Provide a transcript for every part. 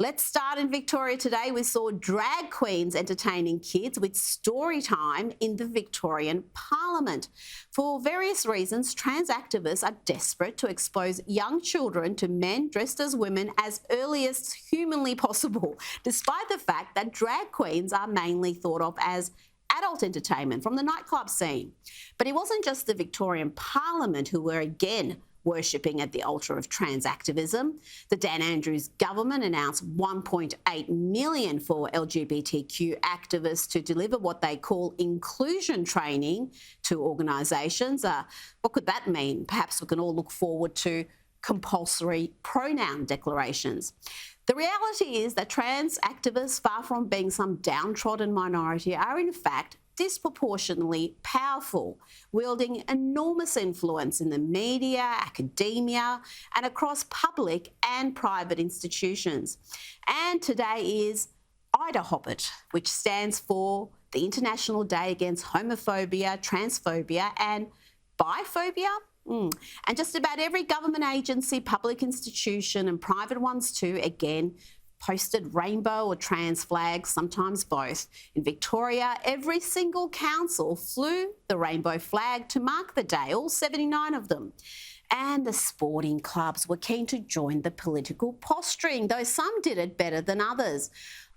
Let's start in Victoria today. We saw drag queens entertaining kids with story time in the Victorian Parliament. For various reasons, trans activists are desperate to expose young children to men dressed as women as early as humanly possible, despite the fact that drag queens are mainly thought of as adult entertainment from the nightclub scene. But it wasn't just the Victorian Parliament who were again worshipping at the altar of trans activism. The Dan Andrews government announced $1.8 million for LGBTQ activists to deliver what they call inclusion training to organisations. What could that mean? Perhaps we can all look forward to compulsory pronoun declarations. The reality is that trans activists, far from being some downtrodden minority, are in fact disproportionately powerful, wielding enormous influence in the media, academia, and across public and private institutions. And today is IDAHOPIT, which stands for the International Day Against Homophobia, Transphobia, and Biphobia. And just about every government agency, public institution, and private ones too, again, posted rainbow or trans flags, sometimes both. In Victoria, every single council flew the rainbow flag to mark the day, all 79 of them. And the sporting clubs were keen to join the political posturing, though some did it better than others.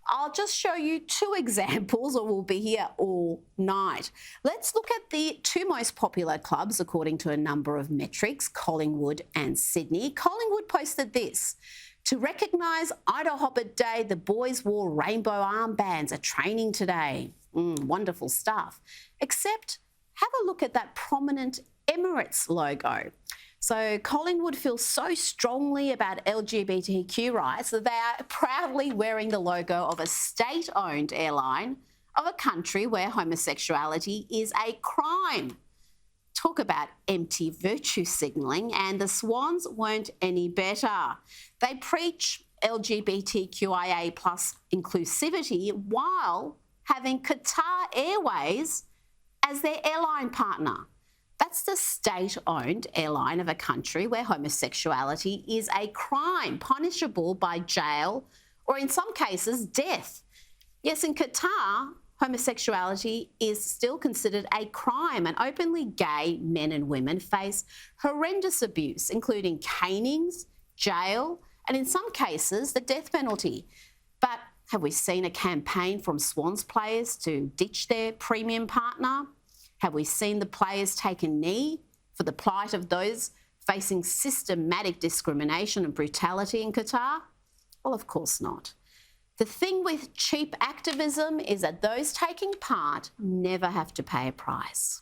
I'll just show you two examples or we'll be here all night. Let's look at the two most popular clubs according to a number of metrics, Collingwood and Sydney. Collingwood posted this: to recognise IDAHOPIT Day, the boys wore rainbow armbands at training today. Wonderful stuff. Except have a look at that prominent Emirates logo. So Collingwood feels so strongly about LGBTQ rights that they are proudly wearing the logo of a state-owned airline of a country where homosexuality is a crime. Talk about empty virtue signalling, and the Swans weren't any better. They preach LGBTQIA plus inclusivity while having Qatar Airways as their airline partner. That's the state-owned airline of a country where homosexuality is a crime, punishable by jail or, in some cases, death. Yes, in Qatar, homosexuality is still considered a crime, and openly gay men and women face horrendous abuse, including canings, jail, and in some cases, the death penalty. But have we seen a campaign from Swans players to ditch their premium partner? Have we seen the players take a knee for the plight of those facing systematic discrimination and brutality in Qatar? Well, of course not. The thing with cheap activism is that those taking part never have to pay a price.